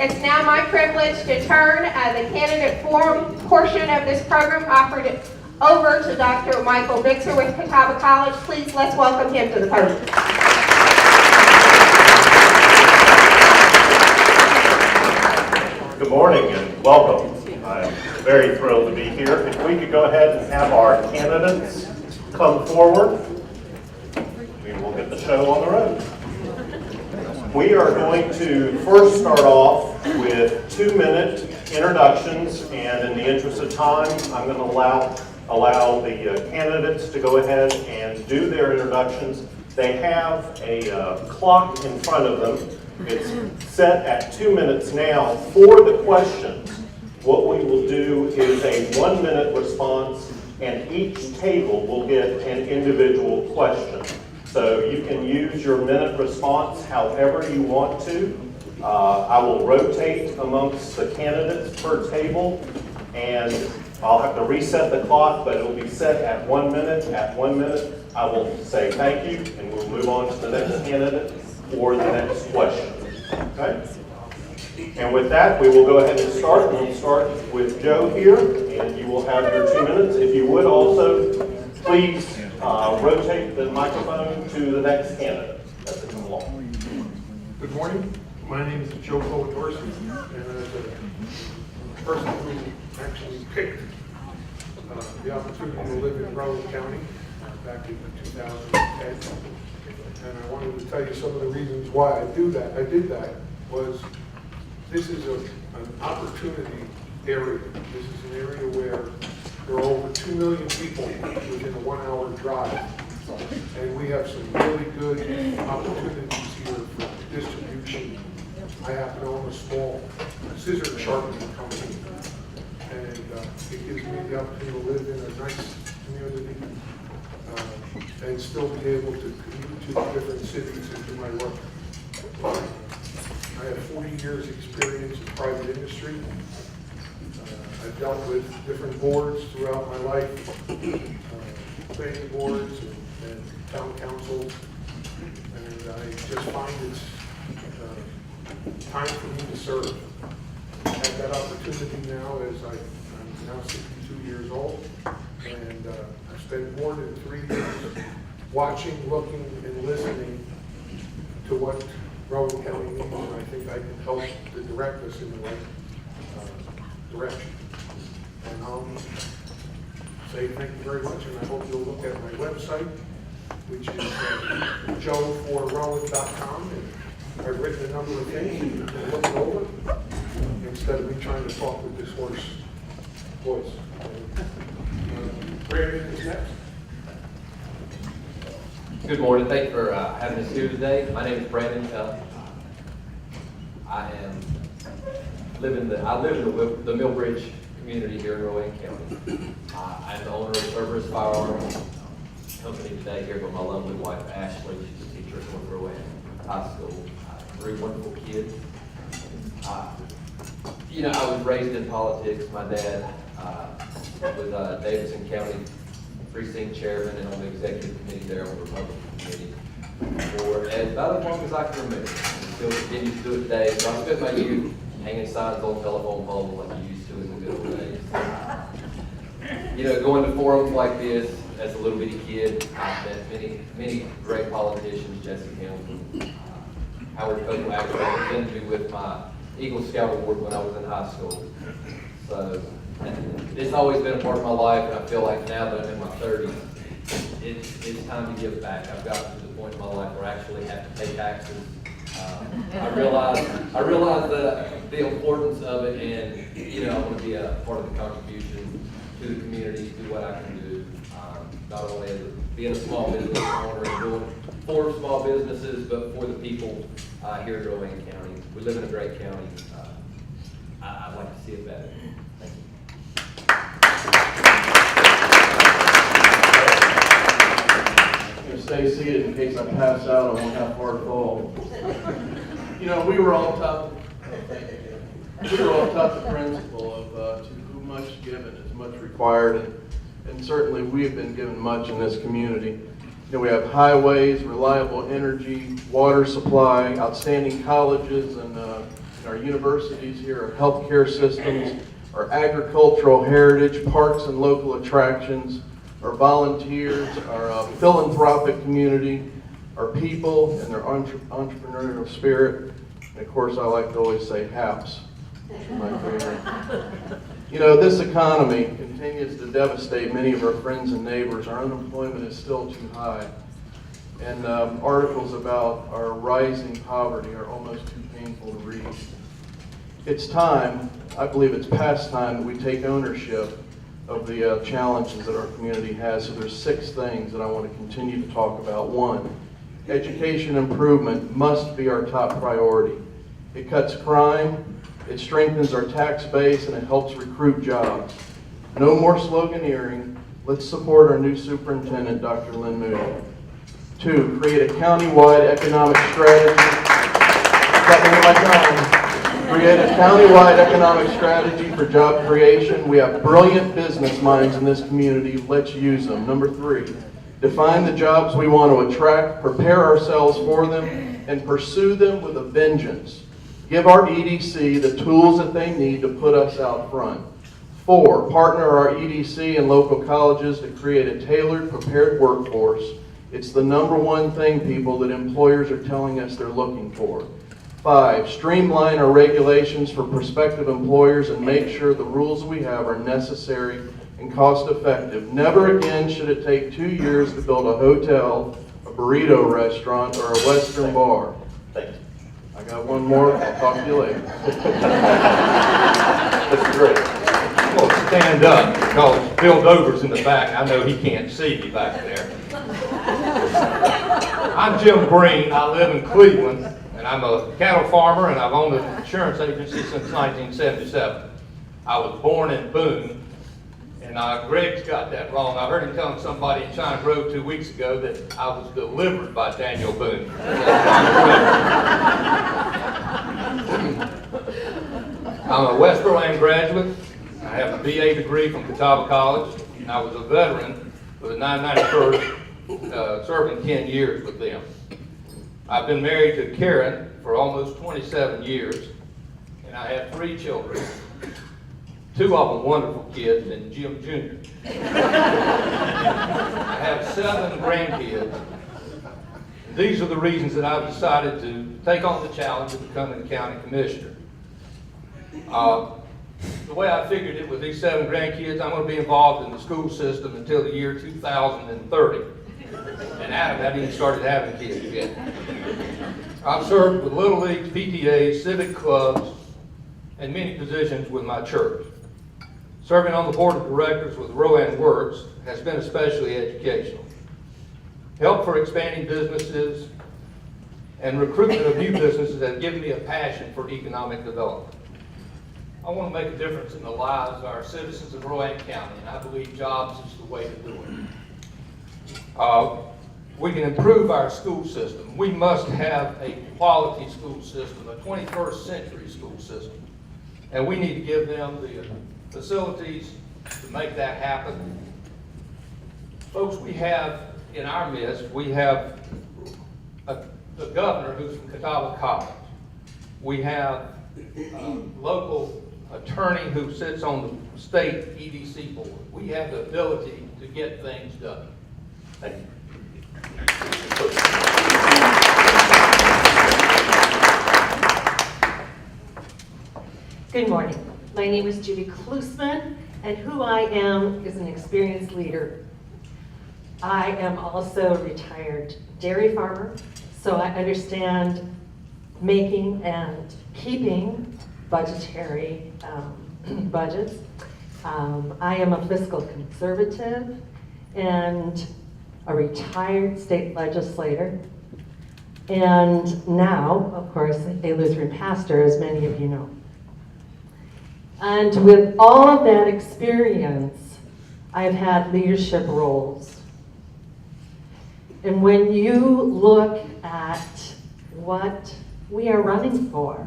It's now my privilege to turn the candidate forum portion of this program offered over to Dr. Michael Bixer with Catawba College. Please, let's welcome him to the podium. Good morning and welcome. I'm very thrilled to be here. If we could go ahead and have our candidates come forward, we will get the show on the road. We are going to first start off with 2-minute introductions, and in the interest of time, I'm going to allow the candidates to go ahead and do their introductions. They have a clock in front of them. It's set at 2 minutes now. For the questions, what we will do is a 1-minute response, and each table will get an individual question. So you can use your minute response however you want to. I will rotate amongst the candidates per table, and I'll have to reset the clock, but it will be set at 1 minute. At 1 minute, I will say thank you, and we'll move on to the next candidate or the next question. Okay? And with that, we will go ahead and start. We'll start with Joe here, and you will have your 2 minutes. If you would also, please rotate the microphone to the next candidate as they come along. Good morning. My name is Joe Coladorski, and as a person who actually picked the opportunity to live in Rowan County back in 2010, and I wanted to tell you some of the reasons why I did that was this is an opportunity area. This is an area where there are over 2 million people within a 1-hour drive, and we have some really good opportunities here for distribution. I happen to own a small scissor sharpening company, and it gives me the opportunity to live in a nice community and still be able to commute to the different cities and do my work. I have 40 years experience in private industry. I've dealt with different boards throughout my life, planning boards and town councils, and I just find it's time for me to serve. I have that opportunity now as I'm now 62 years old, and I've spent more than 3 years watching, looking, and listening to what Rowan County needs, and I think I can help to direct us in the right direction. And I'll say thank you very much, and I hope you'll look at my website, which is joeforrowan.com, and I've written a number of things, and you can look it over instead of me trying to talk with this hoarse voice. Brandon is next. Good morning. Thank you for having us here today. My name is Brandon. I live in the Millbridge community here in Rowan County. I'm the owner of Cerberus Firearms Company today here with my lovely wife Ashley. She's a teacher at North Rowan High School. 3 wonderful kids. I was raised in politics. My dad was Davidson County precinct chairman and on the executive committee there on the Republican committee for about as long as I can remember. And still continue to do it today. So I spent my youth hanging signs on telephone poles like you used to in the good old days. Going to forums like this as a little bitty kid, I've met many great politicians, Jesse Hamilton, Howard Copeland actually presented me with my Eagle Scout Award when I was in high school. So it's always been a part of my life, and I feel like now that I'm in my 30s, it's time to give back. I've gotten to the point in my life where I actually have to pay taxes. I realize the importance of it, and I want to be a part of the contribution to the community, do what I can do, not only as being a small business owner and doing for small businesses, but for the people here in Rowan County. We live in a great county. I'd like to see it better. Thank you. Stay seated in case I pass out. I won't have far to fall. We were all taught the principle of to whom much given is much required, and certainly we have been given much in this community. We have highways, reliable energy, water supply, outstanding colleges, and our universities here, our healthcare systems, our agricultural heritage, parks and local attractions, our volunteers, our philanthropic community, our people and their entrepreneurial spirit. And of course, I like to always say HAPS. My favorite. You know, this economy continues to devastate many of our friends and neighbors. Our unemployment is still too high. And articles about our rising poverty are almost too painful to read. It's time, I believe it's past time, that we take ownership of the challenges that our community has. So there's 6 things that I want to continue to talk about. 1, education improvement must be our top priority. It cuts crime, it strengthens our tax base, and it helps recruit jobs. No more sloganeering. Let's support our new superintendent, Dr. Lynn Moody. 2, create a county-wide economic strategy. Create a county-wide economic strategy for job creation. We have brilliant business minds in this community. Let's use them. Number 3, define the jobs we want to attract, prepare ourselves for them, and pursue them with a vengeance. Give our EDC the tools that they need to put us out front. 4, partner our EDC and local colleges to create a tailored, prepared workforce. It's the #1 thing, people, that employers are telling us they're looking for. 5, streamline our regulations for prospective employers and make sure the rules we have are necessary and cost-effective. Never again should it take 2 years to build a hotel, a burrito restaurant, or a Western bar. I got one more. I'll talk to you later. Mr. Gray. I'm going to stand up because Bill Dover's in the back. I know he can't see me back there. I'm Jim Green. I live in Cleveland, and I'm a cattle farmer, and I've owned an insurance agency since 1977. I was born in Boone, and Greg's got that wrong. I heard him telling somebody in China Grove 2 weeks ago that I was delivered by Daniel Boone. I'm a West Berlin graduate. I have a BA degree from Catawba College, and I was a veteran with the 991st, serving 10 years with them. I've been married to Karen for almost 27 years, and I have 3 children. 2 of them wonderful kids, and Jim Jr. I have 7 grandkids. These are the reasons that I've decided to take on the challenge of becoming a county commissioner. The way I figured it with these 7 grandkids, I'm going to be involved in the school system until the year 2030. And Adam hadn't even started having kids yet. I've served with Little Leagues, PTAs, civic clubs, and many positions with my church. Serving on the board of directors with Rowan Works has been especially educational. Help for expanding businesses and recruitment of new businesses has given me a passion for economic development. I want to make a difference in the lives of our citizens of Rowan County, and I believe jobs is the way to do it. We can improve our school system. We must have a quality school system, a 21st century school system. And we need to give them the facilities to make that happen. Folks, we have in our midst, we have the governor who's from Catawba College. We have a local attorney who sits on the state EDC board. We have the ability to get things done. Thank you. Good morning. My name is Judy Klusman, and who I am is an experienced leader. I am also a retired dairy farmer, so I understand making and keeping budgetary budgets. I am a fiscal conservative and a retired state legislator, and now, of course, a Lutheran pastor, as many of you know. And with all of that experience, I've had leadership roles. And when you look at what we are running for,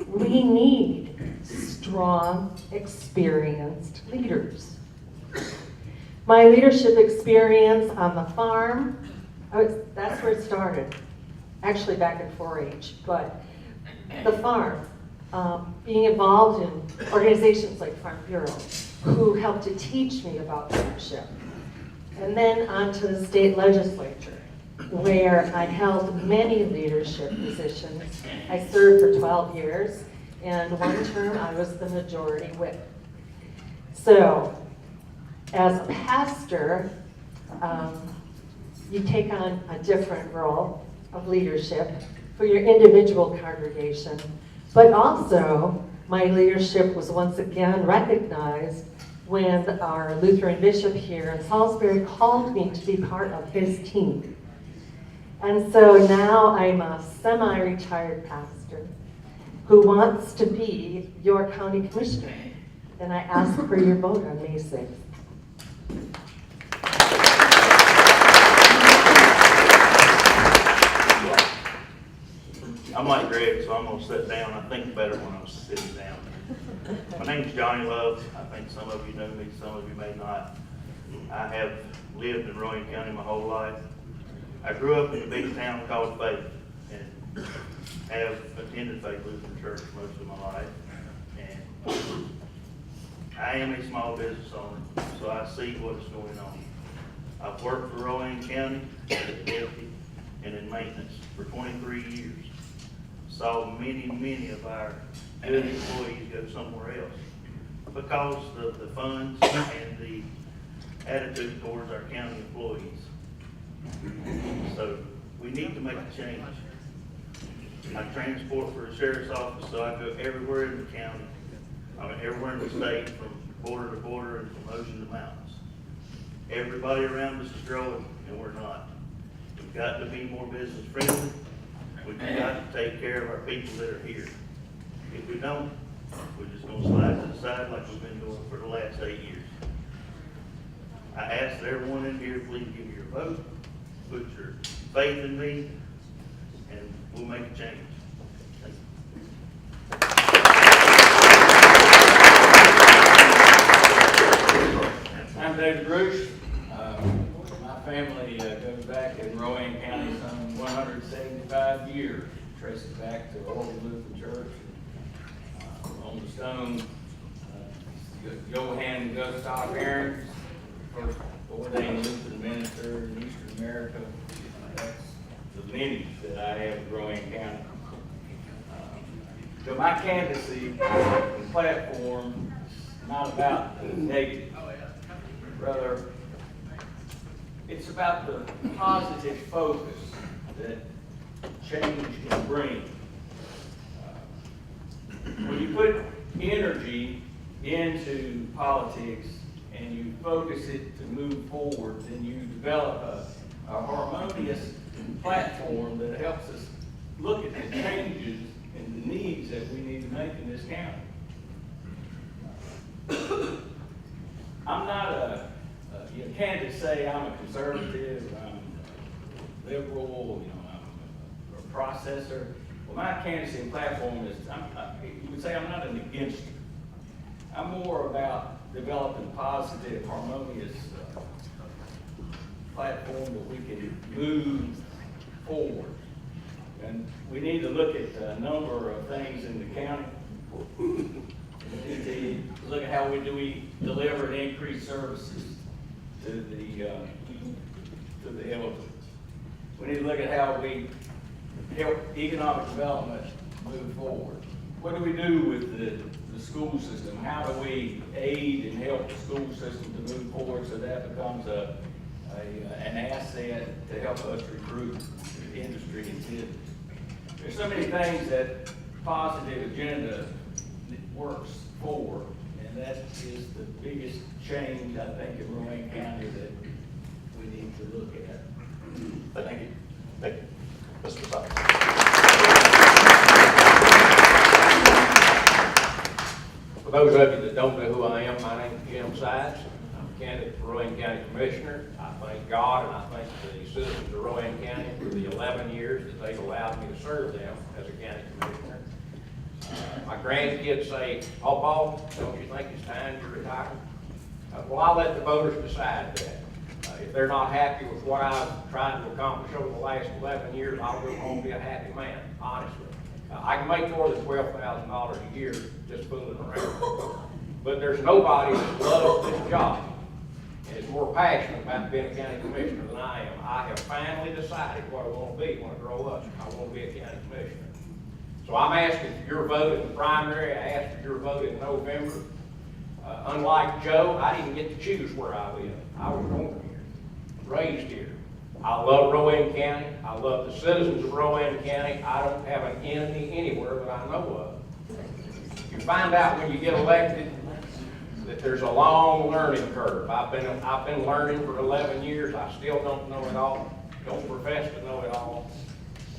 we need strong, experienced leaders. My leadership experience on the farm, that's where it started. Actually back in 4-H, but the farm. being involved in organizations like Farm Bureau, who helped to teach me about leadership. And then on to the state legislature, where I held many leadership positions. I served for 12 years, and one term I was the majority whip. So, as a pastor, you take on a different role of leadership for your individual congregation, but also my leadership was once again recognized when our Lutheran bishop here in Salisbury called me to be part of his team. And so now I'm a semi-retired pastor who wants to be your county commissioner. And I ask for your vote on May 6th. I'm like Greg, so I'm gonna sit down. I think better when I'm sitting down. My name's Johnny Love. I think some of you know me, some of you may not. I have lived in Rowan County my whole life. I grew up in a big town called Faith and have attended Faith Lutheran Church most of my life. And I am a small business owner, so I see what's going on. I've worked for Rowan County as a deputy and in maintenance for 23 years. Saw many of our good employees go somewhere else because of the funds and the attitude towards our county employees. So we need to make a change. I transport for the sheriff's office, so I go everywhere in the county. I mean, everywhere in the state, from border to border and from ocean to mountains. Everybody around us is growing, and we're not. We've got to be more business friendly. We've got to take care of our people that are here. If we don't, we're just going to slide to the side like we've been doing for the last 8 years. I ask that everyone in here, please give me your vote, put your faith in me, and we'll make a change. Thank you. I'm David Bruce. My family goes back in Rowan County some 175 years. Trace it back to Old Lutheran Church. On the stone, Johann and Gustav Aaron, first ordained Lutheran minister in Eastern America. That's the lineage that I have in Rowan County. So my candidacy and platform is not about the negative. Rather, it's about the positive focus that change can bring. When you put energy into politics and you focus it to move forward, then you develop a harmonious platform that helps us look at the changes and the needs that we need to make in this county. I'm not you can't just say I'm a conservative, I'm a liberal, I'm a processor. Well, my candidacy and platform is, you would say I'm not an against you. I'm more about developing positive, harmonious platform that we can move forward. And we need to look at a number of things in the county. We need to look at how we deliver and increase services to the elderly. We need to look at how we help economic development move forward. What do we do with the school system? How do we aid and help the school system to move forward so that becomes an asset to help us recruit industry and citizens? There's so many things that positive agenda works for, and that is the biggest change, I think, in Rowan County that we need to look at. Thank you. Thank you. Mr. Sykes. For those of you that don't know who I am, my name is Jim Sykes. I'm a candidate for Rowan County Commissioner. I thank God and I thank the citizens of Rowan County for the 11 years that they've allowed me to serve them as a county commissioner. My grandkids say, "Oh, Paul, don't you think it's time to retire?" Well, I'll let the voters decide that. If they're not happy with what I've tried to accomplish over the last 11 years, I'll go home and be a happy man, honestly. I can make more than $12,000 a year just fooling around. But there's nobody that loves this job and is more passionate about being a county commissioner than I am. I have finally decided what I want to be when I grow up. I want to be a county commissioner. So I'm asking for your vote in the primary. I asked for your vote in November. Unlike Joe, I didn't get to choose where I live. I was born here, raised here. I love Rowan County. I love the citizens of Rowan County. I don't have an enemy anywhere that I know of. You find out when you get elected that there's a long learning curve. I've been learning for 11 years. I still don't know it all. Don't profess to know it all.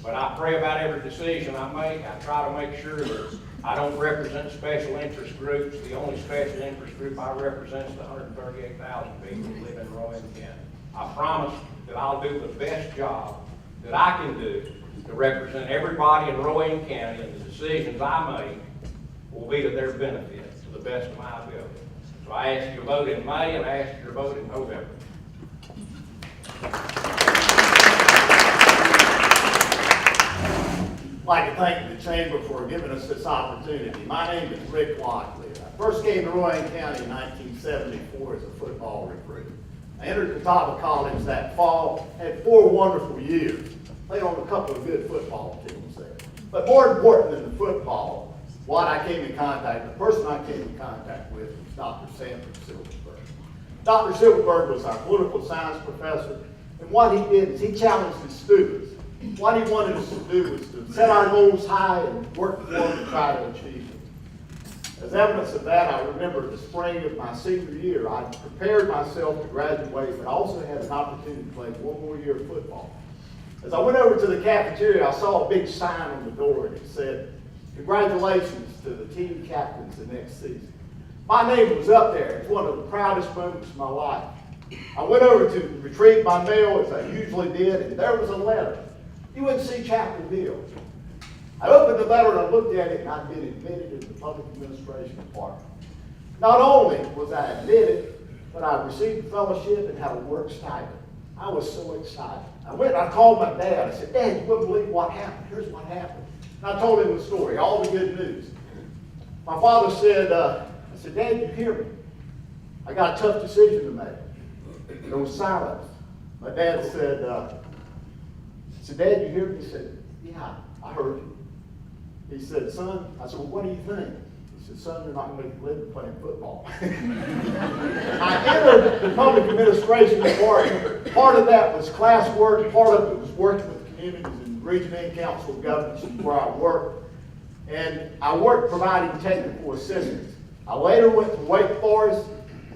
But I pray about every decision I make. I try to make sure that I don't represent special interest groups. The only special interest group I represent is the 138,000 people who live in Rowan County. I promise that I'll do the best job that I can do to represent everybody in Rowan County, and the decisions I make will be to their benefit to the best of my ability. So I ask you to vote in May, and I ask you to vote in November. I'd like to thank the Chamber for giving us this opportunity. My name is Rick Lockley. I first came to Rowan County in 1974 as a football recruit. I entered Catawba College that fall, had 4 wonderful years. Played on a couple of good football teams there. But more important than the football, the person I came in contact with was Dr. Sanford Silverberg. Dr. Silverberg was our political science professor, and what he did is he challenged his students. What he wanted us to do was to set our goals high and work for them to try to achieve them. As evidence of that, I remember the spring of my senior year, I prepared myself to graduate, but I also had an opportunity to play 1 more year of football. As I went over to the cafeteria, I saw a big sign on the door, and it said, "Congratulations to the team captains the next season." My name was up there. It's one of the proudest moments of my life. I went over to retrieve my mail, as I usually did, and there was a letter. You wouldn't see Chapel Hill. I opened the letter and I looked at it, and I'd been admitted into the public administration department. Not only was I admitted, but I received a fellowship and had a work stipend. I was so excited. I went and I called my dad. I said, "Dad, you wouldn't believe what happened. Here's what happened." And I told him the story, all the good news. My father said, I said, "Dad, you hear me? I got a tough decision to make." There was silence. My dad said, "Dad, you hear me?" He said, "Yeah, I heard you." He said, "Son," I said, "Well, what do you think?" He said, "Son, you're not going to make a living playing football." I entered the public administration department. Part of that was classwork. Part of it was working with communities and region and council governments where I worked. And I worked providing technical assistance. I later went to Wake Forest.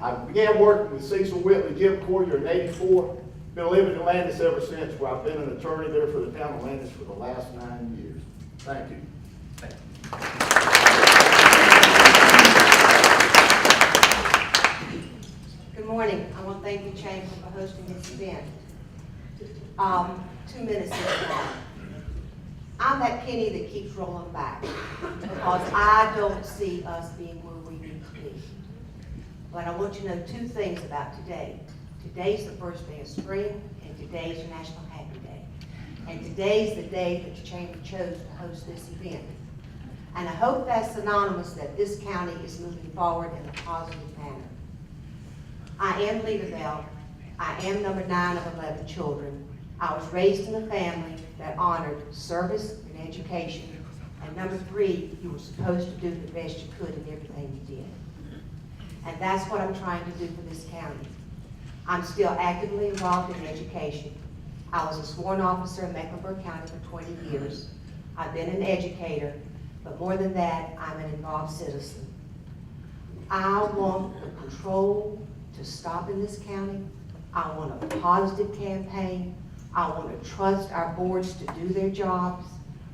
I began working with Cecil Whitley, Jim Collier in '84. Been living in Landis ever since, where I've been an attorney there for the town of Landis for the last 9 years. Thank you. Good morning. I want to thank the Chamber for hosting this event. 2 minutes is long. I'm that penny that keeps rolling back because I don't see us being where we need to be. But I want you to know 2 things about today. Today's the first day of spring, and today's your National Happy Day. And today's the day that the Chamber chose to host this event. And I hope that's synonymous that this county is moving forward in a positive manner. I am Lita Bell. I am number 9 of 11 children. I was raised in a family that honored service and education. And number 3, you were supposed to do the best you could in everything you did. And that's what I'm trying to do for this county. I'm still actively involved in education. I was a sworn officer in Mecklenburg County for 20 years. I've been an educator, but more than that, I'm an involved citizen. I want the control to stop in this county. I want a positive campaign. I want to trust our boards to do their jobs.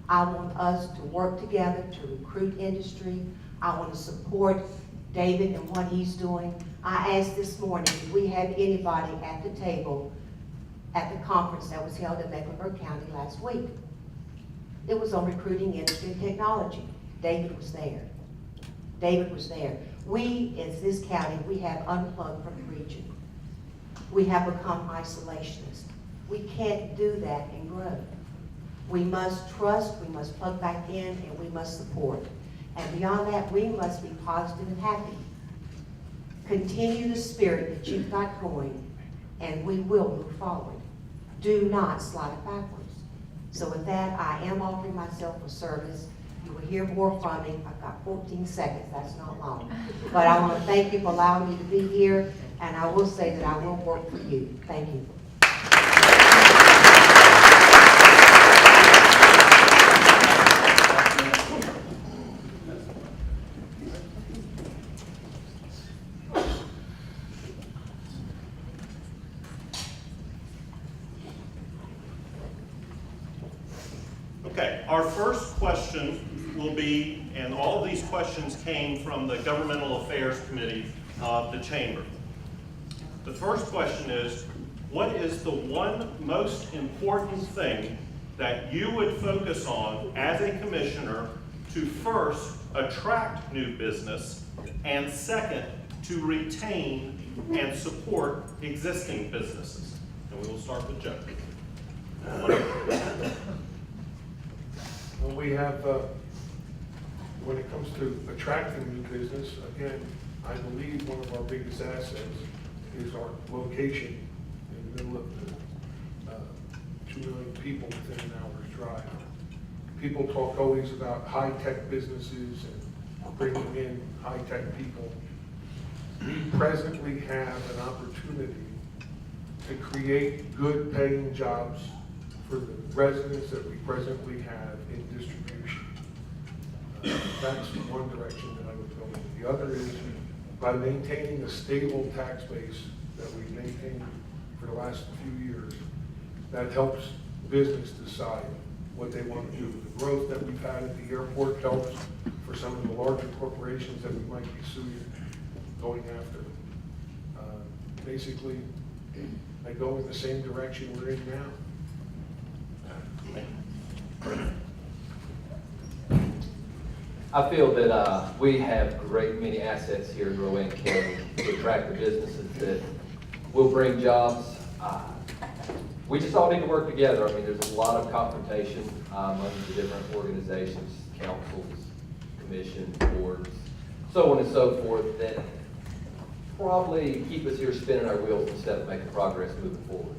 I want us to work together to recruit industry. I want to support David and what he's doing. I asked this morning if we had anybody at the table at the conference that was held in Mecklenburg County last week. It was on recruiting industry and technology. David was there. David was there. We, as this county, we have unplugged from the region. We have become isolationists. We can't do that and grow. We must trust, we must plug back in, and we must support. And beyond that, we must be positive and happy. Continue the spirit that you've got going, and we will move forward. Do not slide it backwards. So with that, I am offering myself for service. You will hear more from me. I've got 14 seconds, that's not long. But I want to thank you for allowing me to be here, and I will say that I will work for you. Thank you. Okay, our first question will be, and all of these questions came from the Governmental Affairs Committee of the Chamber. The first question is, what is the one most important thing that you would focus on as a commissioner to first attract new business and second to retain and support existing businesses? And we will start with Joe. Well, we have, when it comes to attracting new business, again, I believe one of our biggest assets is our location in the middle of the 2 million people within an hour's drive. People talk always about high-tech businesses and bringing in high-tech people. We presently have an opportunity to create good paying jobs for the residents that we presently have in distribution. That's one direction that I would go in. The other is by maintaining a stable tax base that we've maintained for the last few years. That helps business decide what they want to do. The growth that we've had at the airport helps for some of the larger corporations that we might be suing, going after. Basically, I go in the same direction we're in now. I feel that we have great many assets here in Rowan County to attract the businesses that will bring jobs. We just all need to work together. I mean, there's a lot of confrontation among the different organizations, councils, commission, boards, so on and so forth, that probably keep us here spinning our wheels instead of making progress moving forward.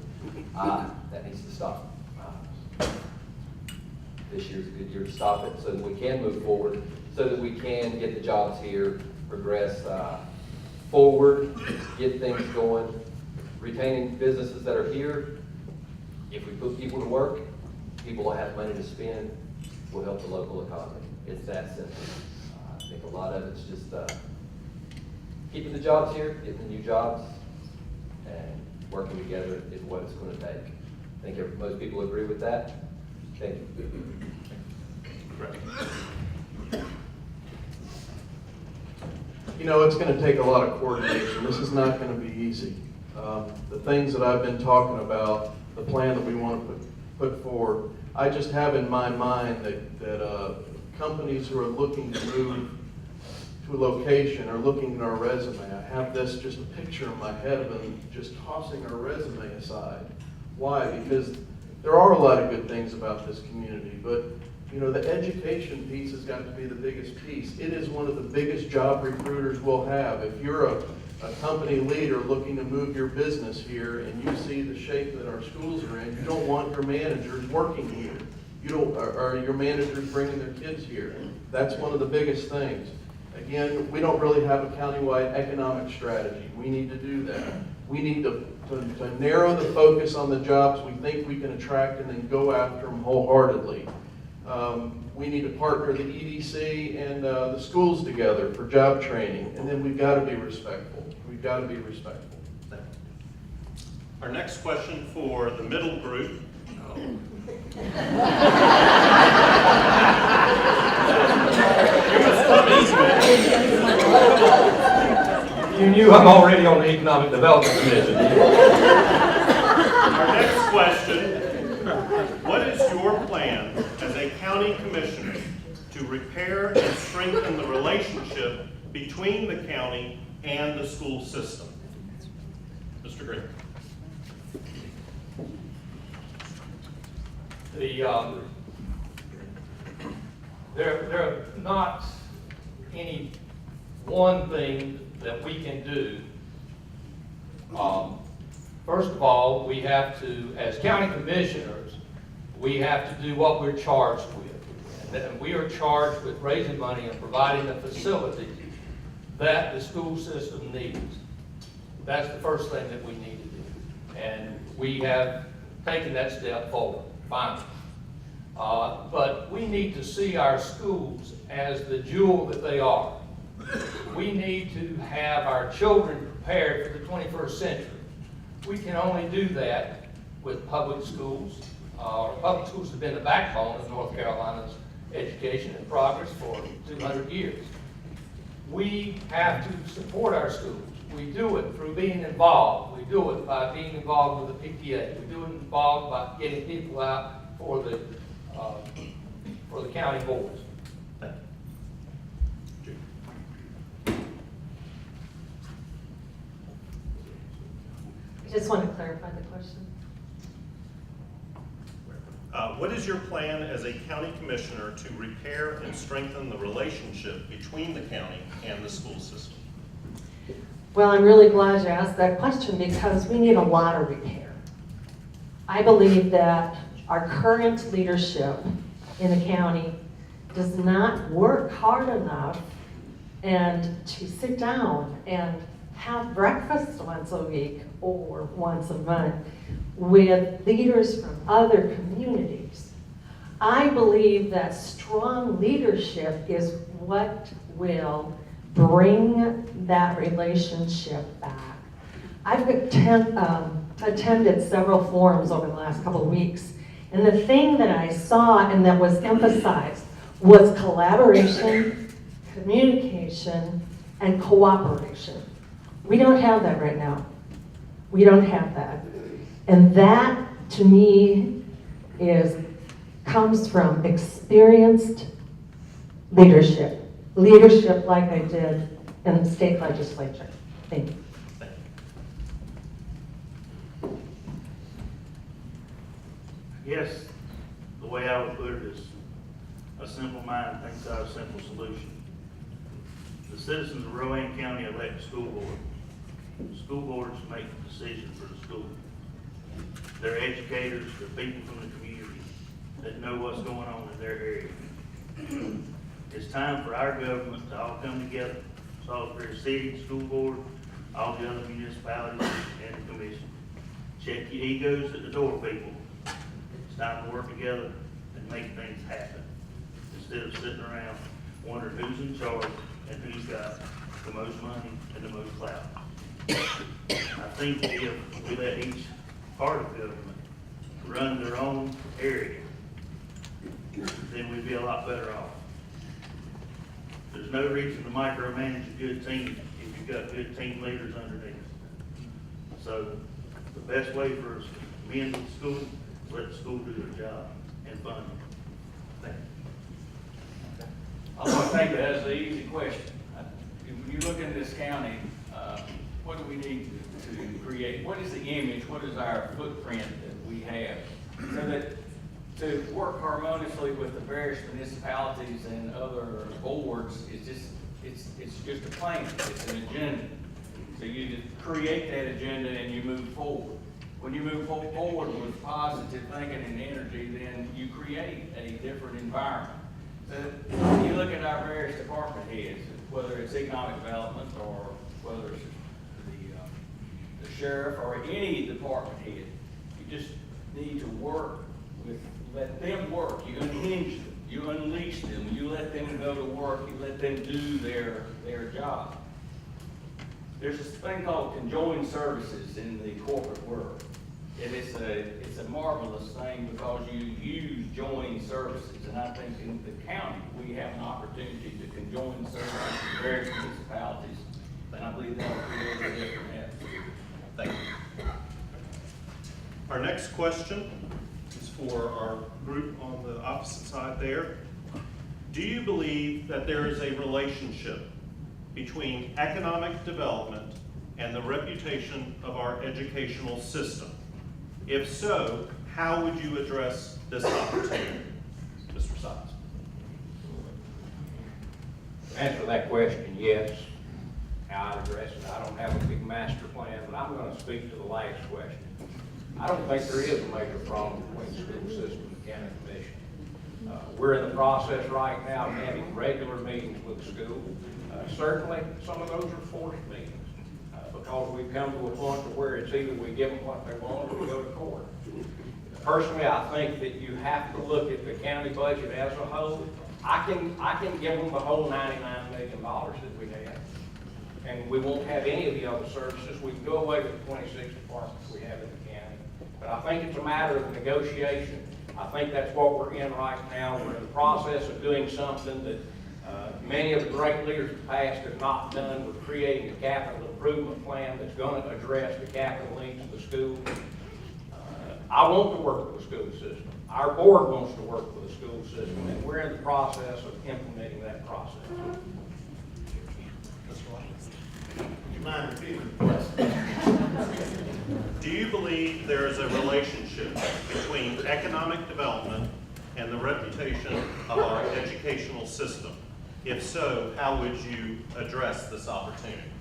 That needs to stop. This year's a good year to stop it so that we can move forward, so that we can get the jobs here, progress forward, get things going, retaining businesses that are here. If we put people to work, people will have money to spend, will help the local economy. It's that simple. I think a lot of it's just keeping the jobs here, getting the new jobs, and working together is what it's going to take. I think most people agree with that. Thank you. You know, it's going to take a lot of coordination. This is not going to be easy. The things that I've been talking about, the plan that we want to put forward, I just have in my mind that companies who are looking to move to a location are looking at our resume. I have this just a picture in my head of them just tossing our resume aside. Why? Because there are a lot of good things about this community, but you know, the education piece has got to be the biggest piece. It is one of the biggest job recruiters we'll have. If you're a company leader looking to move your business here and you see the shape that our schools are in, you don't want your managers working here. You don't, or your managers bringing their kids here. That's one of the biggest things. Again, we don't really have a countywide economic strategy. We need to do that. We need to narrow the focus on the jobs we think we can attract and then go after them wholeheartedly. We need to partner the EDC and the schools together for job training, and then we've got to be respectful. We've got to be respectful. Our next question for the middle group. You knew I'm already on the Economic Development Commission. Our next question, what is your plan as a county commissioner to repair and strengthen the relationship between the county and the school system? Mr. Green. There are not any one thing that we can do. First of all, we have to, as county commissioners, we have to do what we're charged with. And then we are charged with raising money and providing the facilities that the school system needs. That's the first thing that we need to do. And we have taken that step forward, finally. But we need to see our schools as the jewel that they are. We need to have our children prepared for the 21st century. We can only do that with public schools. Public schools have been the backbone of North Carolina's education and progress for 200 years. We have to support our schools. We do it through being involved. We do it by being involved with the PTA. We do it involved by getting people out for the county boards. I just want to clarify the question. What is your plan as a county commissioner to repair and strengthen the relationship between the county and the school system? Well, I'm really glad you asked that question because we need a lot of repair. I believe that our current leadership in the county does not work hard enough and to sit down and have breakfast once a week or once a month with leaders from other communities. I believe that strong leadership is what will bring that relationship back. I've attended several forums over the last couple of weeks, and the thing that I saw and that was emphasized was collaboration, communication, and cooperation. We don't have that right now. We don't have that. And that, to me, comes from experienced leadership. Leadership like I did in the state legislature. Thank you. Yes, the way I would put it is a simple mind thinks out a simple solution. The citizens of Rowan County elect school board. School boards make the decision for the school. They're educators, they're people from the community that know what's going on in their area. It's time for our government to all come together, Salisbury City, school board, all the other municipalities, and the commission. Check your egos at the door, people. It's time to work together and make things happen, instead of sitting around wondering who's in charge and who's got the most money and the most clout. I think that if we let each part of government run their own area, then we'd be a lot better off. There's no reason to micromanage a good team if you've got good team leaders underneath. So the best way for us to be in the school is let the school do their job and fund them. Thank you. I want to think that's the easy question. If you look in this county, what do we need to create? What is the image? What is our footprint that we have? So that to work harmoniously with the various municipalities and other boards is it's just a plan. It's an agenda. So you just create that agenda and you move forward. When you move forward with positive thinking and energy, then you create a different environment. So when you look at our various department heads, whether it's economic development or whether it's the sheriff or any department head, you just need to work with, let them work. You unhinge them, you unleash them, you let them go to work, you let them do their job. There's this thing called conjoined services in the corporate world. And it's a marvelous thing because you use joint services. And I think in the county, we have an opportunity to conjoin services with various municipalities. And I believe that will create a different atmosphere. Thank you. Our next question is for our group on the opposite side there. Do you believe that there is a relationship between economic development and the reputation of our educational system? If so, how would you address this opportunity, Mr. Sykes? To answer that question, yes. How I'd address it, I don't have a big master plan, but I'm going to speak to the last question. I don't think there is a major problem between the school system and the county commission. We're in the process right now of having regular meetings with the school. Certainly, some of those are forced meetings because we've come to a point to where it's either we give them what they want or we go to court. Personally, I think that you have to look at the county budget as a whole. I can give them the whole $99 million that we have, and we won't have any of the other services. We can go away with the 26 departments we have in the county. But I think it's a matter of negotiation. I think that's what we're in right now. We're in the process of doing something that many of the great leaders of the past have not done. We're creating a capital improvement plan that's going to address the capital needs of the school. I want to work with the school system. Our board wants to work with the school system, and we're in the process of implementing that process. Would you mind repeating the question? Do you believe there is a relationship between economic development and the reputation of our educational system? If so, how would you address this opportunity?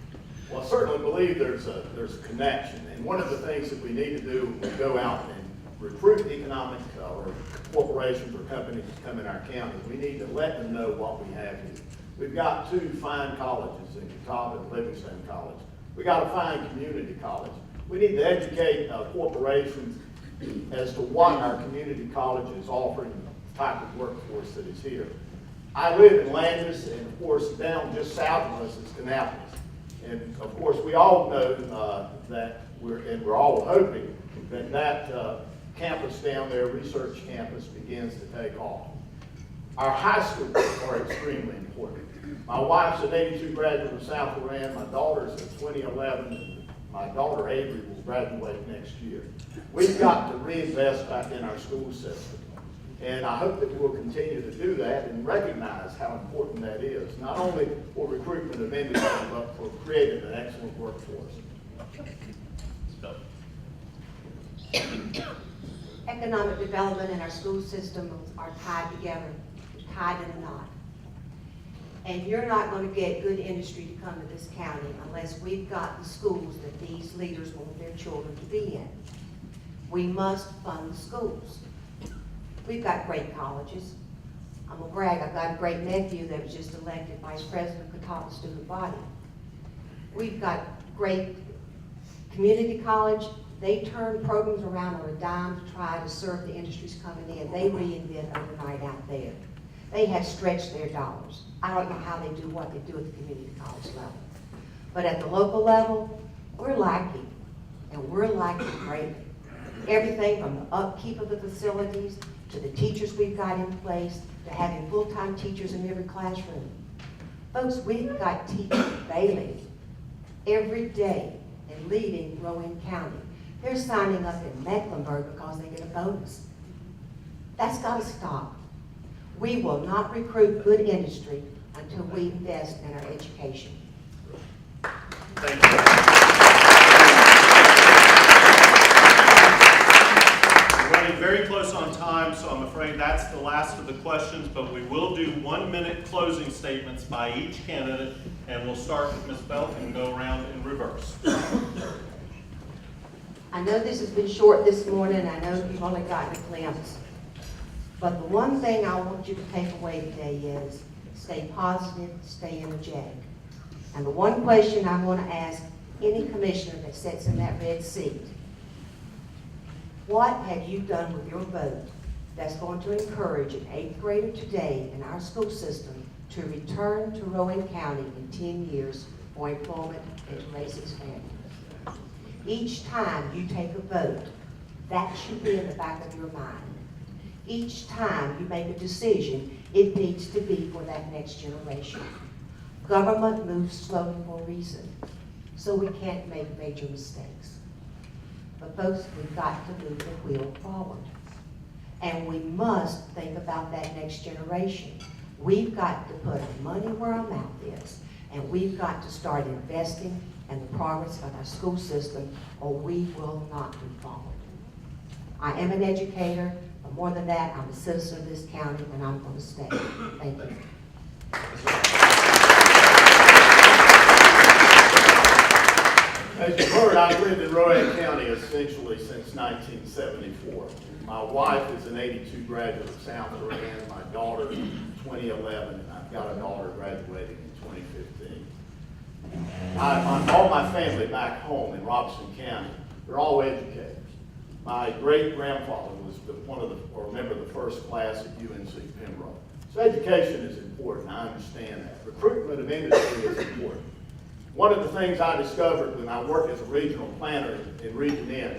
Well, I certainly believe there's a connection, and one of the things that we need to do is go out and recruit economic or corporations or companies that come in our county. We need to let them know what we have here. We've got two fine colleges in Catawba and Livingston College. We got a fine community college. We need to educate corporations as to what our community college is offering, the type of workforce that is here. I live in Landis, and of course, down just south of us is Canidates. And of course, we all know that we're all hoping that campus down there, research campus, begins to take off. Our high schools are extremely important. My wife's an 82 graduate of South Rowan. My daughter's a 2011. My daughter Avery will graduate next year. We've got to reinvest back in our school system. And I hope that we'll continue to do that and recognize how important that is, not only for recruitment of industry, but for creating an excellent workforce. Economic development and our school system are tied together, tied in a knot. And you're not going to get good industry to come to this county unless we've got the schools that these leaders want their children to be in. We must fund the schools. We've got great colleges. I'm gonna brag, I've got a great nephew that was just elected vice president of Catawba Student Body. We've got great community college. They turn programs around on a dime to try to serve the industries coming in. They reinvent overnight out there. They have stretched their dollars. I don't know how they do what they do at the community college level. But at the local level, we're lacking, and we're lacking greatly. Everything from the upkeep of the facilities, to the teachers we've got in place, to having full-time teachers in every classroom. Folks, we've got teachers bailing every day and leaving Rowan County. They're signing up in Mecklenburg because they get a bonus. That's got to stop. We will not recruit good industry until we invest in our education. Thank you. We're running very close on time, so I'm afraid that's the last of the questions, but we will do 1-minute closing statements by each candidate, and we'll start with Ms. Belk and go around in reverse. I know this has been short this morning. I know you've only gotten a glimpse. But the one thing I want you to take away today is stay positive, stay energetic. And the one question I want to ask any commissioner that sits in that red seat, what have you done with your vote that's going to encourage an 8th grader today in our school system to return to Rowan County in 10 years for employment and to raise his family? Each time you take a vote, that should be in the back of your mind. Each time you make a decision, it needs to be for that next generation. Government moves slowly for a reason, so we can't make major mistakes. But folks, we've got to move the wheel forward. And we must think about that next generation. We've got to put our money where our mouth is, and we've got to start investing in the progress of our school system, or we will not move forward. I am an educator, but more than that, I'm a citizen of this county, and I'm going to stay. Thank you. As you've heard, I've lived in Rowan County essentially since 1974. My wife is an '82 graduate of South Rowan, my daughter in 2011, and I've got a daughter graduating in 2015. All my family back home in Robeson County, they're all educators. My great-grandfather was a member of the first class at UNC Pembroke. So education is important, I understand that. Recruitment of industry is important. One of the things I discovered when I worked as a regional planner in Region N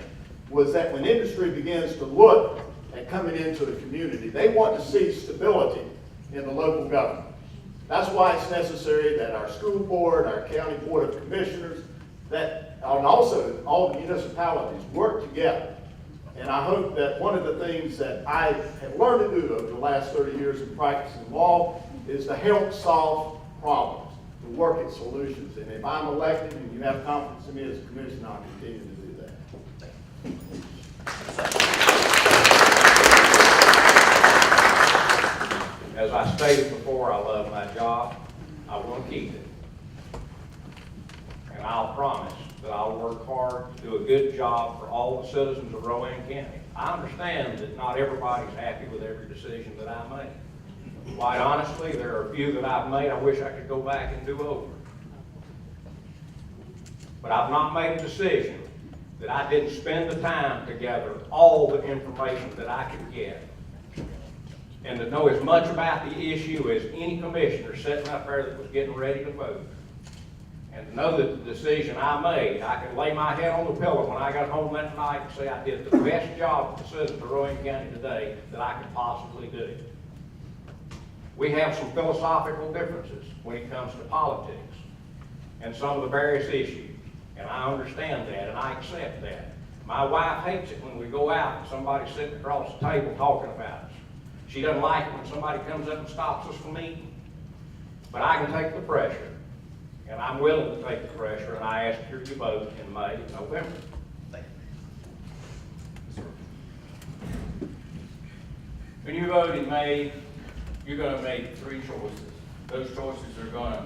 was that when industry begins to look at coming into a community, they want to see stability in the local government. That's why it's necessary that our school board, our county board of commissioners, and also all the municipalities work together. And I hope that one of the things that I have learned to do over the last 30 years of practicing law is to help solve problems, to work at solutions. And if I'm elected and you have confidence in me as a commissioner, I'll continue to do that. As I stated before, I love my job. I want to keep it. And I'll promise that I'll work hard to do a good job for all the citizens of Rowan County. I understand that not everybody's happy with every decision that I make. Quite honestly, there are a few that I've made I wish I could go back and do over. But I've not made a decision that I didn't spend the time to gather all the information that I could get and to know as much about the issue as any commissioner sitting up there that was getting ready to vote. And to know that the decision I made, I could lay my head on the pillow when I got home that night and say I did the best job for the citizens of Rowan County today that I could possibly do. We have some philosophical differences when it comes to politics and some of the various issues. And I understand that and I accept that. My wife hates it when we go out and somebody's sitting across the table talking about us. She doesn't like it when somebody comes up and stops us from eating. But I can take the pressure. And I'm willing to take the pressure, and I ask your vote in May and November. When you vote in May, you're going to make three choices. Those choices are going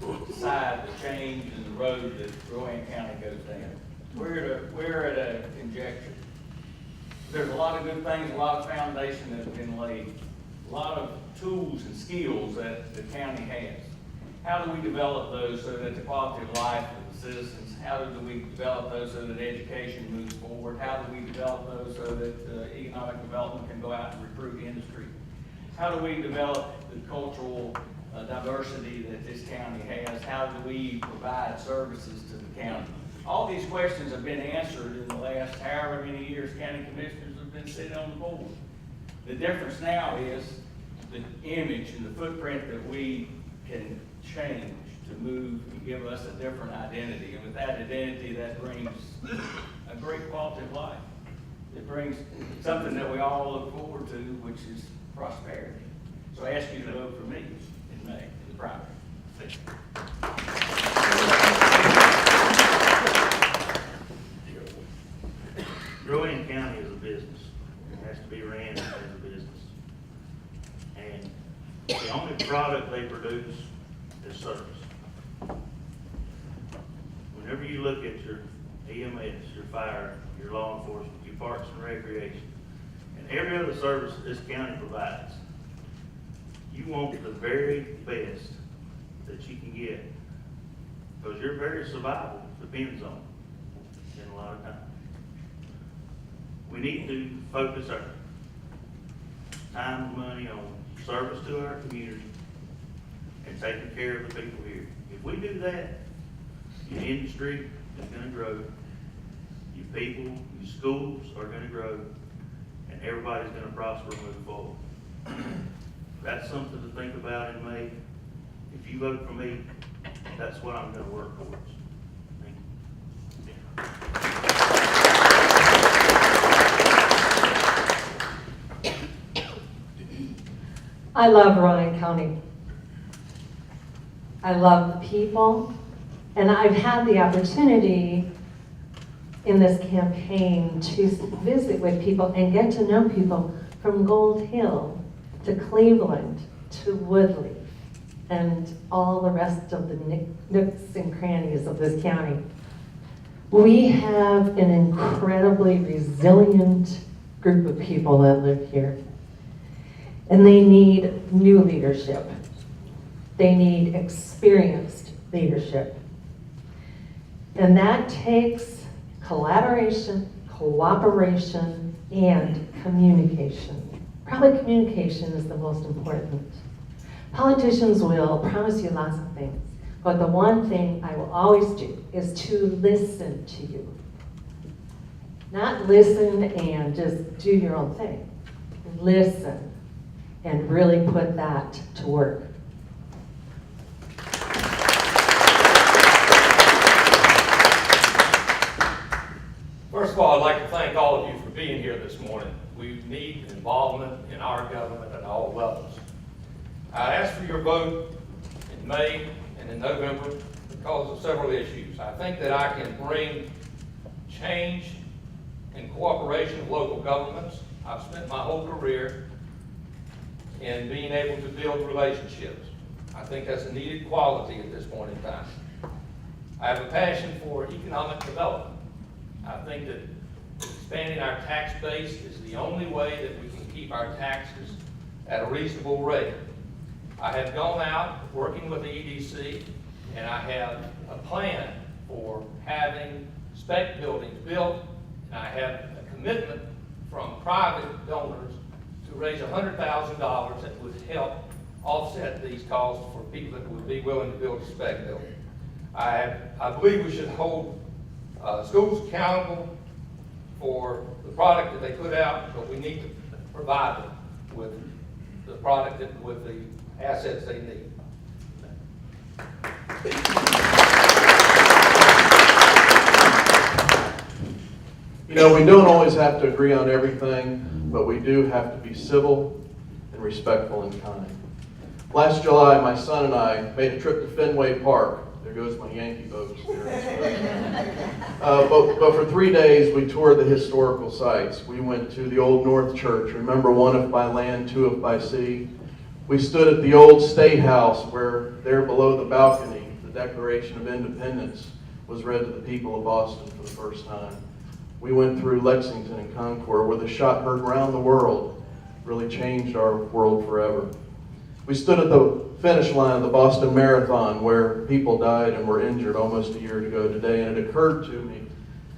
to decide the change in the road that Rowan County goes down. We're at a conjecture. There's a lot of good things, a lot of foundation that's been laid, a lot of tools and skills that the county has. How do we develop those so that the quality of life of the citizens, how do we develop those so that education moves forward? How do we develop those so that economic development can go out and recruit industry? How do we develop the cultural diversity that this county has? How do we provide services to the county? All these questions have been answered in the last however many years county commissioners have been sitting on the board. The difference now is the image and the footprint that we can change to move and give us a different identity. And with that identity, that brings a great quality of life. It brings something that we all look forward to, which is prosperity. So I ask you to vote for me in May, in the primary. Rowan County is a business. It has to be ran as a business. And the only product they produce is service. Whenever you look at your EMS, your fire, your law enforcement, your parks and recreation, and every other service this county provides, you want the very best that you can get, because your very survival depends on it in a lot of times. We need to focus our time and money on service to our community and taking care of the people here. If we do that, your industry is going to grow, your people, your schools are going to grow, and everybody's going to prosper and move forward. That's something to think about in May. If you vote for me, that's what I'm going to work towards. Thank you. I love Rowan County. I love the people, and I've had the opportunity in this campaign to visit with people and get to know people from Gold Hill to Cleveland to Woodley and all the rest of the nooks and crannies of this county. We have an incredibly resilient group of people that live here, and they need new leadership. They need experienced leadership. And that takes collaboration, cooperation, and communication. Probably communication is the most important. Politicians will promise you lots of things, but the one thing I will always do is to listen to you. Not listen and just do your own thing. Listen and really put that to work. First of all, I'd like to thank all of you for being here this morning. We need involvement in our government at all levels. I asked for your vote in May and in November because of several issues. I think that I can bring change and cooperation of local governments. I've spent my whole career in being able to build relationships. I think that's a needed quality at this point in time. I have a passion for economic development. I think that expanding our tax base is the only way that we can keep our taxes at a reasonable rate. I have gone out working with the EDC, and I have a plan for having spec buildings built, and I have a commitment from private donors to raise $100,000 that would help offset these costs for people that would be willing to build a spec building. I believe we should hold schools accountable for the product that they put out, but we need to provide them with the product with the assets they need. You know, we don't always have to agree on everything, but we do have to be civil and respectful and kind. Last July, my son and I made a trip to Fenway Park. There goes my Yankee folks. But for 3 days, we toured the historical sites. We went to the Old North Church. Remember, one if by land, two if by sea. We stood at the old State House where there below the balcony, the Declaration of Independence was read to the people of Boston for the first time. We went through Lexington and Concord where the shot heard around the world really changed our world forever. We stood at the finish line of the Boston Marathon where people died and were injured almost a year ago today, and it occurred to me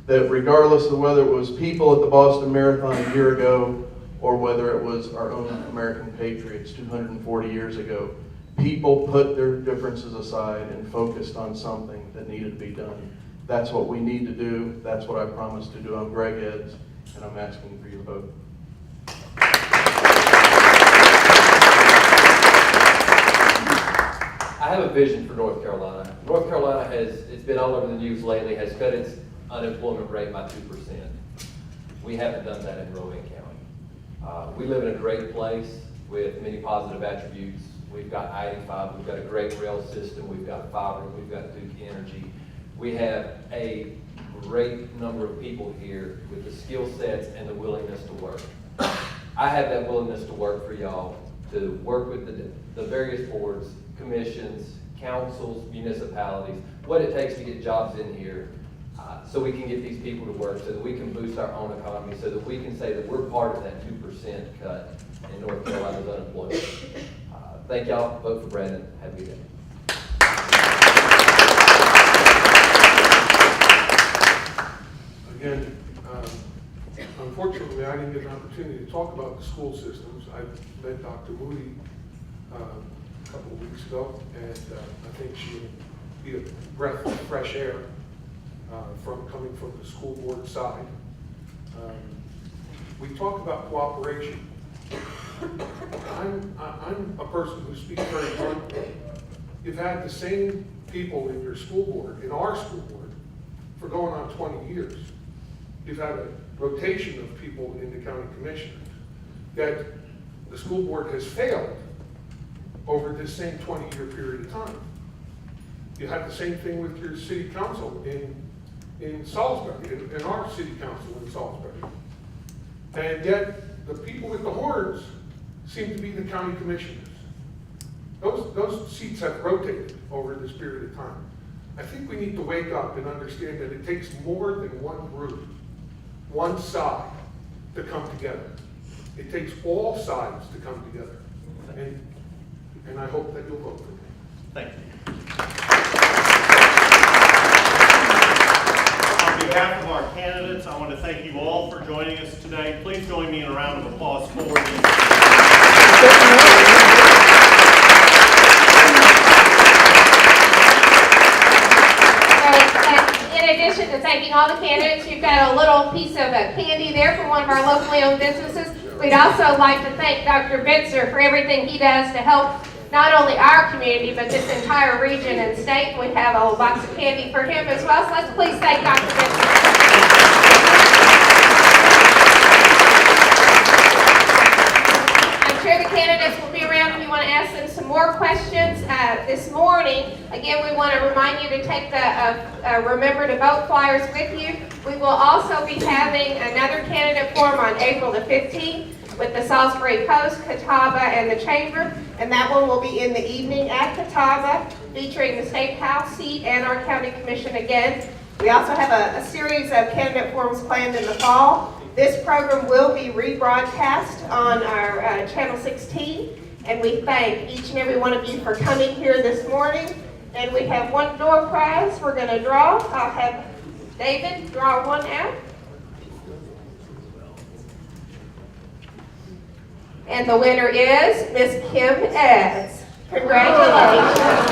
that regardless of whether it was people at the Boston Marathon a year ago or whether it was our own American patriots 240 years ago, people put their differences aside and focused on something that needed to be done. That's what we need to do. That's what I promised to do. I'm Greg Edds, and I'm asking for your vote. I have a vision for North Carolina. North Carolina it's been all over the news lately, has cut its unemployment rate by 2%. We haven't done that in Rowan County. We live in a great place with many positive attributes. We've got I-85, we've got a great rail system, we've got fiber, we've got Duke Energy. We have a great number of people here with the skill sets and the willingness to work. I have that willingness to work for y'all, to work with the various boards, commissions, councils, municipalities, what it takes to get jobs in here so we can get these people to work, so that we can boost our own economy, so that we can say that we're part of that 2% cut in North Carolina's unemployment. Thank y'all. Vote for Brandon. Have a good day. Again, unfortunately, I didn't get an opportunity to talk about the school systems. I met Dr. Moody a couple of weeks ago, and I think she would be a breath of fresh air coming from the school board side. We talk about cooperation. I'm a person who speaks very bluntly. You've had the same people in your school board, in our school board, for going on 20 years. You've had a rotation of people in the county commissioners. That the school board has failed over this same 20-year period of time. You had the same thing with your city council in in Salisbury, in our city council in Salisbury. And yet, the people with the horns seem to be the county commissioners. Those seats have rotated over this period of time. I think we need to wake up and understand that it takes more than one group, one side, to come together. It takes all sides to come together. And I hope that you'll vote for me. Thank you. On behalf of our candidates, I want to thank you all for joining us today. Please join me in a round of applause for these. In addition to thanking all the candidates, you've got a little piece of candy there from one of our locally owned businesses. We'd also like to thank Dr. Bitzer for everything he does to help not only our community, but this entire region and state. We have a box of candy for him as well, so let's please thank Dr. Bitzer. I'm sure the candidates will be around if you want to ask them some more questions. This morning, again, we want to remind you to take the Remember to Vote flyers with you. We will also be having another candidate forum on April the 15th with the Salisbury Post, Catawba, and the Chamber. And that one will be in the evening at Catawba, featuring the State House seat and our County Commission again. We also have a series of candidate forums planned in the fall. This program will be rebroadcast on our Channel 16. And we thank each and every one of you for coming here this morning. And we have one door prize we're going to draw. I'll have David draw one out. And the winner is Miss Kim Eds. Congratulations.